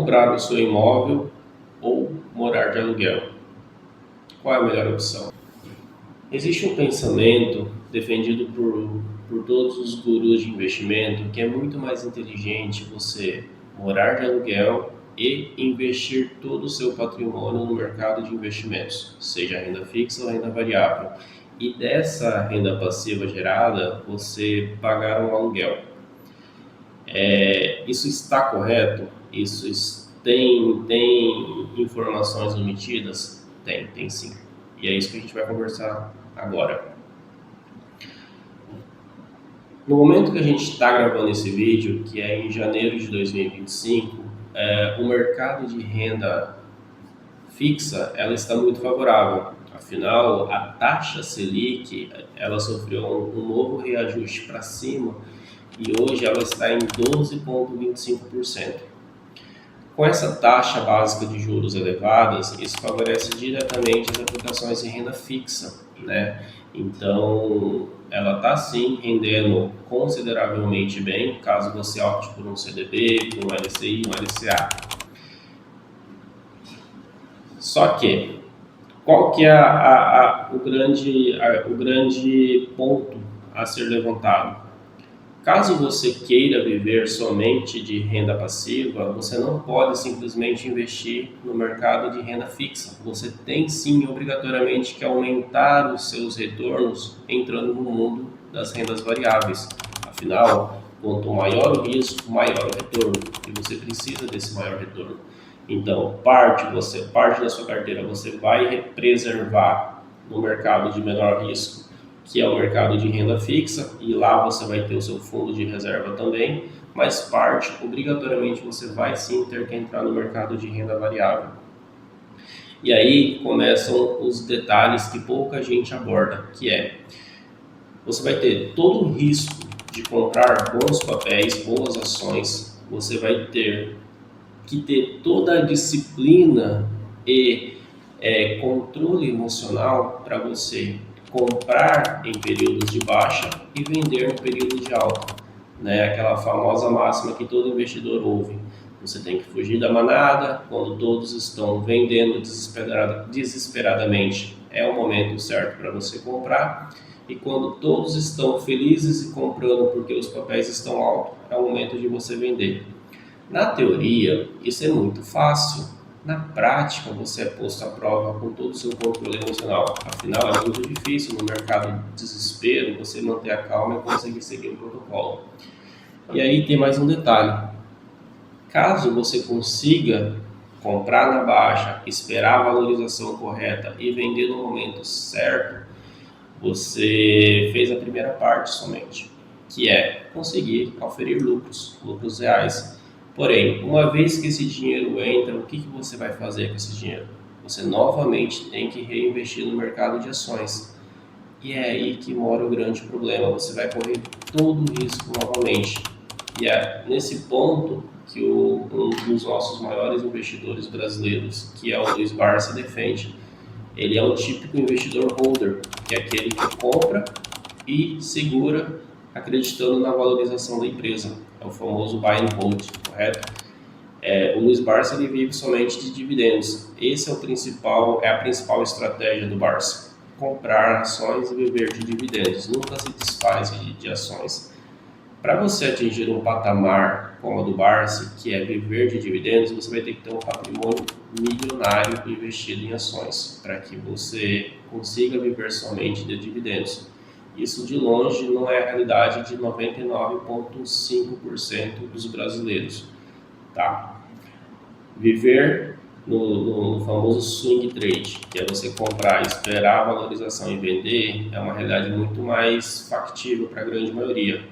comprar o seu imóvel ou morar de aluguel. Qual é a melhor opção? Existe um pensamento defendido por todos os gurus de investimento que é muito mais inteligente você morar de aluguel e investir todo o seu patrimônio no mercado de investimentos, seja renda fixa ou renda variável. E dessa renda passiva gerada, você pagar um aluguel. Isso está correto? Tem informações omitidas? Tem sim. E é isso que a gente vai conversar agora. No momento que a gente está gravando esse vídeo, que é em janeiro de 2025, o mercado de renda fixa ela está muito favorável. Afinal, a taxa Selic ela sofreu um novo reajuste para cima e hoje ela está em 12,25%. Com essa taxa básica de juros elevadas, isso favorece diretamente as aplicações em renda fixa, né? Então, ela está sim rendendo consideravelmente bem, caso você opte por um CDB, por um LCI, um LCA. Só que, qual que é o grande ponto a ser levantado? Caso você queira viver somente de renda passiva, você não pode simplesmente investir no mercado de renda fixa. Você tem sim, obrigatoriamente, que aumentar os seus retornos entrando no mundo das rendas variáveis. Afinal, quanto maior o risco, maior o retorno. E você precisa desse maior retorno. Então, parte da sua carteira você vai preservar no mercado de menor risco, que é o mercado de renda fixa, e lá você vai ter o seu fundo de reserva também, mas parte, obrigatoriamente, você vai sim ter que entrar no mercado de renda variável. E aí começam os detalhes que pouca gente aborda, que é, você vai ter todo o risco de comprar bons papéis, boas ações, você vai ter que ter toda a disciplina e controle emocional para você comprar em períodos de baixa e vender no período de alta, né? Aquela famosa máxima que todo investidor ouve. Você tem que fugir da manada, quando todos estão vendendo desesperadamente, é o momento certo para você comprar, e quando todos estão felizes e comprando porque os papéis estão altos, é o momento de você vender. Na teoria, isso é muito fácil. Na prática, você é posto à prova com todo o seu controle emocional. Afinal, é muito difícil no mercado de desespero você manter a calma e conseguir seguir o protocolo. E aí tem mais um detalhe. Caso você consiga comprar na baixa, esperar a valorização correta e vender no momento certo, você fez a primeira parte somente, que é conseguir oferir lucros reais. Porém, uma vez que esse dinheiro entra, o que você vai fazer com esse dinheiro? Você novamente tem que reinvestir no mercado de ações. E é aí que mora o grande problema, você vai correr todo o risco novamente. E é nesse ponto que um dos nossos maiores investidores brasileiros, que é o Luiz Barsi, defende. Ele é o típico investidor holder, que é aquele que compra e segura acreditando na valorização da empresa. É o famoso buy and hold, correto? O Luiz Barsi ele vive somente de dividendos. Esse é a principal estratégia do Barsi. Comprar ações e viver de dividendos. Nunca se desfaz de ações. Para você atingir um patamar como o do Barsi, que é viver de dividendos, você vai ter que ter um patrimônio milionário investido em ações, para que você consiga viver somente de dividendos. Isso de longe não é a realidade de 99,5% dos brasileiros, tá? Viver no famoso swing trade, que é você comprar, esperar a valorização e vender, é uma realidade muito mais factível para a grande maioria.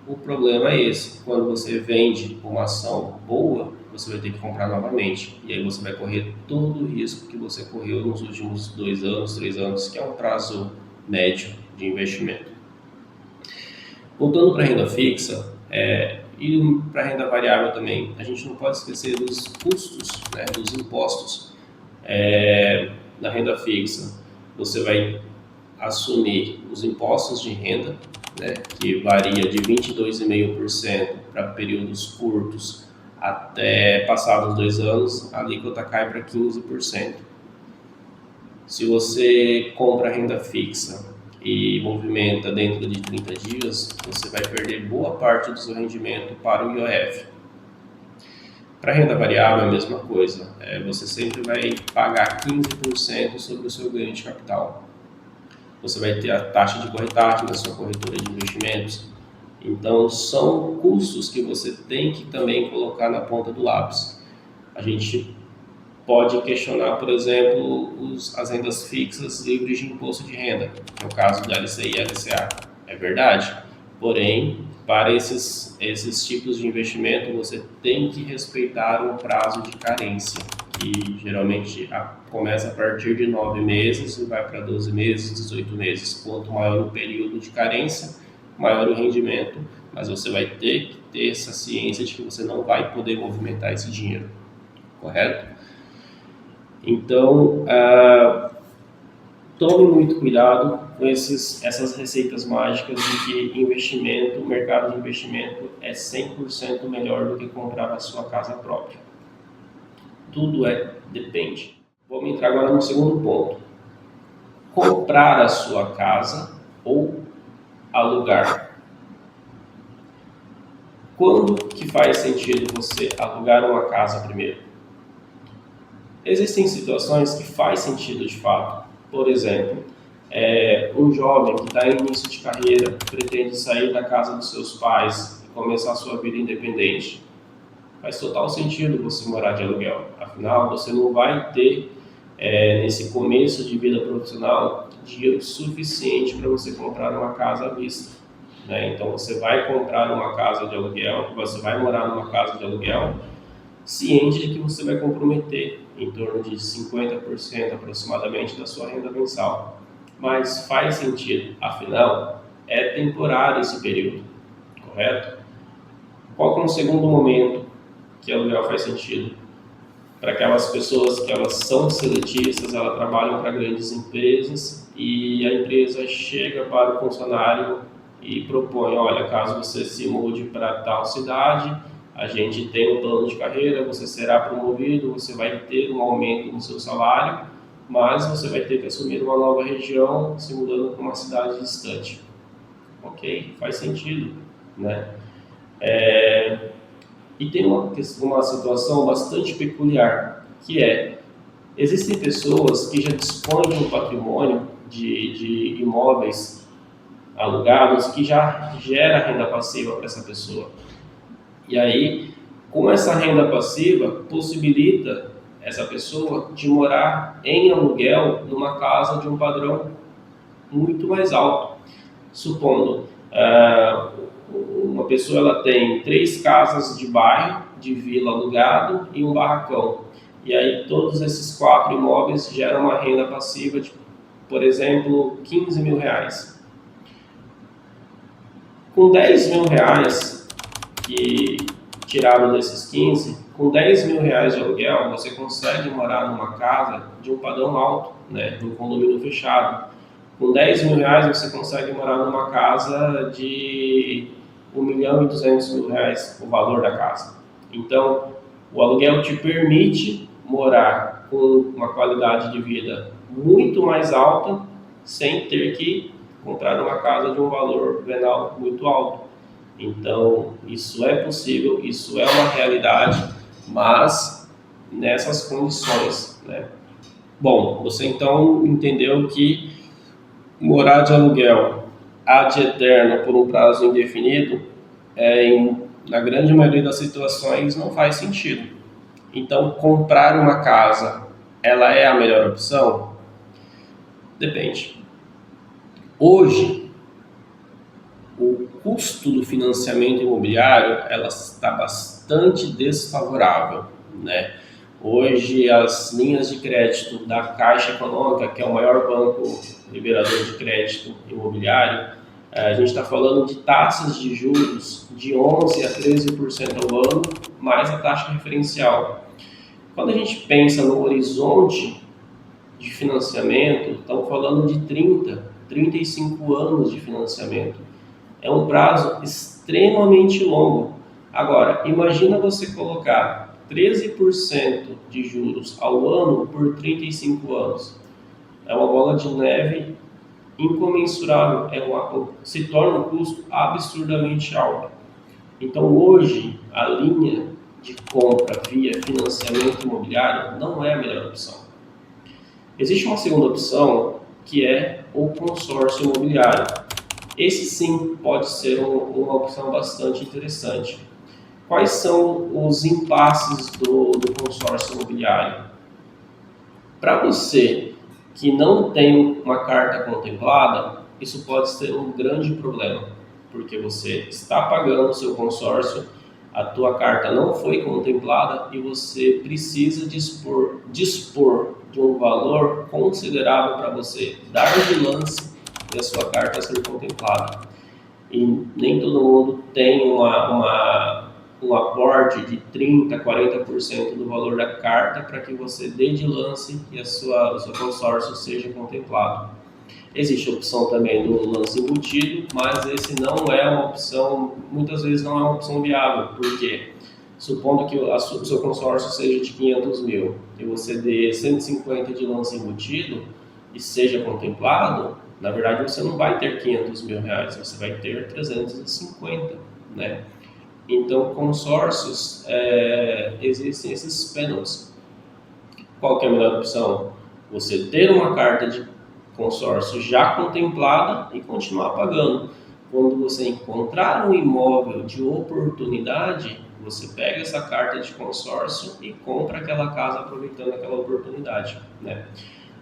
O problema é esse, quando você vende uma ação boa, você vai ter que comprar novamente, e aí você vai correr todo o risco que você correu nos últimos 2 anos, 3 anos, que é um prazo médio de investimento. Voltando para a renda fixa, e para a renda variável também, a gente não pode esquecer dos custos, né, dos impostos. Na renda fixa, você vai assumir os impostos de renda, né, que varia de 22,5% para períodos curtos Até passados 2 anos, a alíquota cai para 15%. Se você compra renda fixa e movimenta dentro de 30 dias, você vai perder boa parte do seu rendimento para o IOF. Para renda variável é a mesma coisa, você sempre vai pagar 15% sobre o seu ganho de capital. Você vai ter a taxa de corretagem da sua corretora de investimentos. Então, são custos que você tem que também colocar na ponta do lápis. A gente pode questionar, por exemplo, as rendas fixas livres de imposto de renda, que é o caso da LCI e LCA. É verdade, porém, para esses tipos de investimento, você tem que respeitar um prazo de carência, que geralmente começa a partir de 9 meses e vai para 12 meses, 18 meses. Quanto maior o período de carência, maior o rendimento, mas você vai ter que ter essa ciência de que você não vai poder movimentar esse dinheiro, correto? Então, tome muito cuidado com essas receitas mágicas de que o mercado de investimento é 100% melhor do que comprar a sua casa própria. Tudo depende. Vamos entrar agora no segundo ponto. Comprar a sua casa ou alugar. Quando que faz sentido você alugar uma casa primeiro? Existem situações que faz sentido de fato. Por exemplo, um jovem que está em início de carreira, pretende sair da casa dos seus pais e começar a sua vida independente. Faz total sentido você morar de aluguel. Afinal, você não vai ter, nesse começo de vida profissional, dinheiro suficiente para você comprar uma casa à vista, né? Então, você vai comprar uma casa de aluguel, você vai morar numa casa de aluguel, ciente de que você vai comprometer em torno de 50% aproximadamente da sua renda mensal. Mas faz sentido, afinal, é temporário esse período, correto? Qual que é um segundo momento que aluguel faz sentido? Para aquelas pessoas que elas são seletistas, elas trabalham para grandes empresas e a empresa chega para o funcionário e propõe, olha, caso você se mude para tal cidade, a gente tem um plano de carreira, você será promovido, você vai ter um aumento no seu salário, mas você vai ter que assumir uma nova região, se mudando para uma cidade distante. Ok, faz sentido, né? E tem uma situação bastante peculiar, que existem pessoas que já dispõem de um patrimônio de imóveis alugados que já gera renda passiva para essa pessoa. E aí, com essa renda passiva, possibilita essa pessoa de morar em aluguel numa casa de um padrão muito mais alto. Supondo, uma pessoa ela tem 3 casas de bairro, de vila alugado e um barracão. E aí todos esses 4 imóveis geram uma renda passiva de, por exemplo, R$15 mil. Com R$10 mil que tirado desses 15, com R$10 mil de aluguel, você consegue morar numa casa de um padrão alto, né, num condomínio fechado. Com R$10 mil você consegue morar numa casa de R$1.200.000, o valor da casa. Então, o aluguel te permite morar com uma qualidade de vida muito mais alta, sem ter que comprar uma casa de um valor venal muito alto. Então, isso é possível, isso é uma realidade, mas nessas condições, né? Bom, você então entendeu que morar de aluguel ad eterno por um prazo indefinido, na grande maioria das situações, não faz sentido. Então, comprar uma casa, ela é a melhor opção? Depende. Hoje, o custo do financiamento imobiliário ela está bastante desfavorável, né? Hoje, as linhas de crédito da Caixa Econômica, que é o maior banco liberador de crédito imobiliário, a gente está falando de taxas de juros de 11% a 13% ao ano, mais a taxa referencial. Quando a gente pensa no horizonte de financiamento, estamos falando de 35 anos de financiamento. É um prazo extremamente longo. Agora, imagina você colocar 13% de juros ao ano por 35 anos. É uma bola de neve incomensurável, se torna um custo absurdamente alto. Então, hoje, a linha de compra via financiamento imobiliário não é a melhor opção. Existe uma segunda opção, que é o consórcio imobiliário. Esse sim pode ser uma opção bastante interessante. Quais são os impasses do consórcio imobiliário? Para você que não tem uma carta contemplada, isso pode ser um grande problema, porque você está pagando o seu consórcio, a tua carta não foi contemplada e você precisa dispor de um valor considerável para você dar de lance e a sua carta ser contemplada. E nem todo mundo tem um aporte de 30%, 40% do valor da carta para que você dê de lance e o seu consórcio seja contemplado. Existe a opção também do lance embutido, mas esse não é uma opção, muitas vezes não é uma opção viável, porque supondo que o seu consórcio seja de 500 mil e você dê 150 de lance embutido e seja contemplado, na verdade você não vai ter 500 mil reais, você vai ter 350, né? Então, consórcios, existem esses penalties. Qual que é a melhor opção? Você ter uma carta de consórcio já contemplada e continuar pagando. Quando você encontrar um imóvel de oportunidade, você pega essa carta de consórcio e compra aquela casa aproveitando aquela oportunidade, né?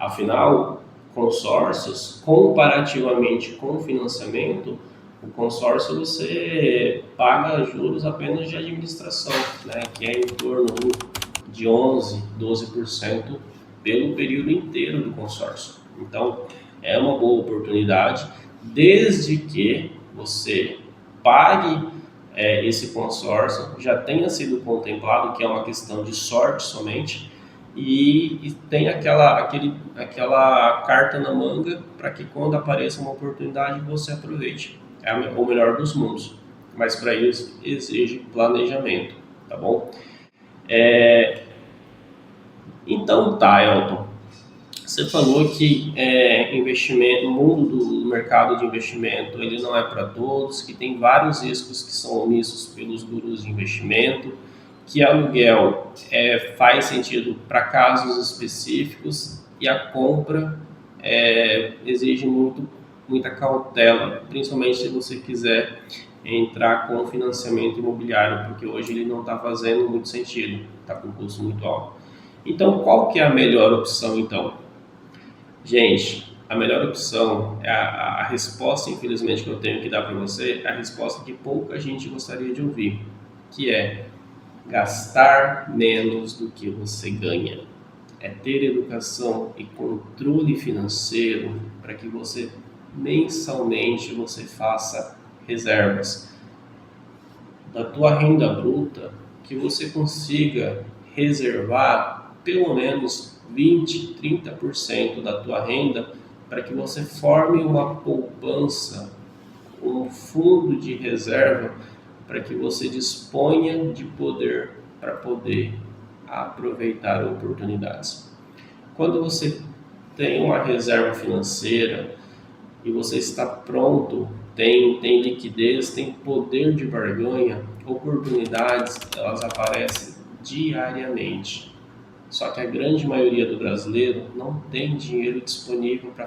Afinal, consórcios, comparativamente com financiamento, o consórcio você paga juros apenas de administração, né, que é em torno de 11%, 12% pelo período inteiro do consórcio. Então, é uma boa oportunidade, desde que você pague esse consórcio, já tenha sido contemplado, que é uma questão de sorte somente, e tem aquela carta na manga para que quando apareça uma oportunidade você aproveite. É o melhor dos mundos, mas para isso exige planejamento, tá bom? Então tá, Elton, você falou que investimento, o mundo do mercado de investimento, ele não é para todos, que tem vários riscos que são omissos pelos gurus de investimento, que aluguel faz sentido para casos específicos e a compra exige muita cautela, principalmente se você quiser entrar com financiamento imobiliário, porque hoje ele não está fazendo muito sentido, está com custo muito alto. Então, qual que é a melhor opção, então? Gente, a melhor opção, a resposta, infelizmente, que eu tenho que dar para você, é a resposta que pouca gente gostaria de ouvir, que é gastar menos do que você ganha. É ter educação e controle financeiro para que você mensalmente você faça reservas da tua renda bruta, que você consiga reservar pelo menos 20, 30% da tua renda para que você forme uma poupança, um fundo de reserva para que você disponha de poder para poder aproveitar oportunidades. Quando você tem uma reserva financeira e você está pronto, tem liquidez, tem poder de barganha, oportunidades, elas aparecem diariamente. Só que a grande maioria do brasileiro não tem dinheiro disponível para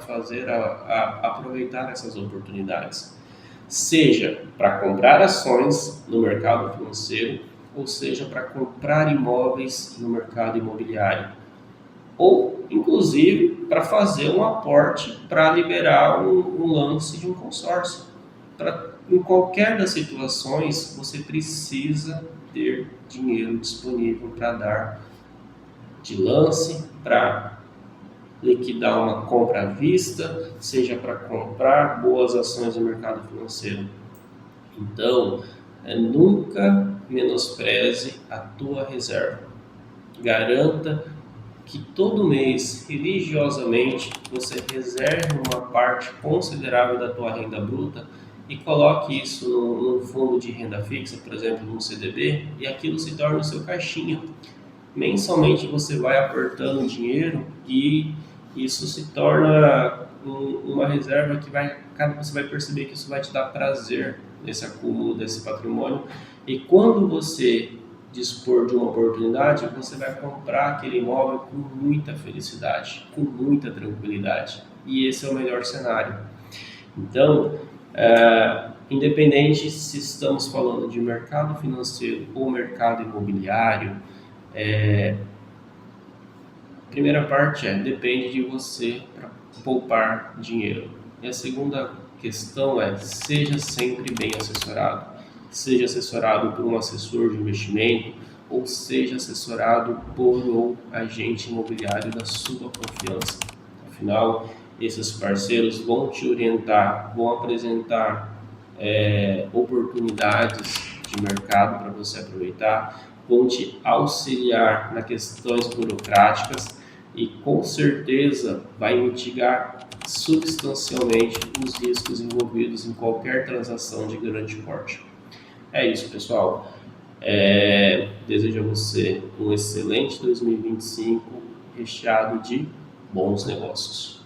aproveitar essas oportunidades. Seja para comprar ações no mercado financeiro, ou seja para comprar imóveis no mercado imobiliário. Ou, inclusive, para fazer um aporte para liberar um lance de um consórcio. Em qualquer das situações, você precisa ter dinheiro disponível para dar de lance, para liquidar uma compra à vista, seja para comprar boas ações no mercado financeiro. Então, nunca menospreze a tua reserva. Garanta que todo mês, religiosamente, você reserve uma parte considerável da tua renda bruta e coloque isso num fundo de renda fixa, por exemplo, num CDB, e aquilo se torna o seu caixinha. Mensalmente você vai aportando dinheiro e isso se torna uma reserva que você vai perceber que isso vai te dar prazer nesse acúmulo desse patrimônio. E quando você dispor de uma oportunidade, você vai comprar aquele imóvel com muita felicidade, com muita tranquilidade. E esse é o melhor cenário. Então, independente se estamos falando de mercado financeiro ou mercado imobiliário, a primeira parte depende de você para poupar dinheiro. E a segunda questão seja sempre bem assessorado. Seja assessorado por um assessor de investimento ou seja assessorado por um agente imobiliário da sua confiança. Afinal, esses parceiros vão te orientar, vão apresentar oportunidades de mercado para você aproveitar, vão te auxiliar nas questões burocráticas e com certeza vai mitigar substancialmente os riscos envolvidos em qualquer transação de grande porte. É isso, pessoal. Desejo a você um excelente 2025 recheado de bons negócios.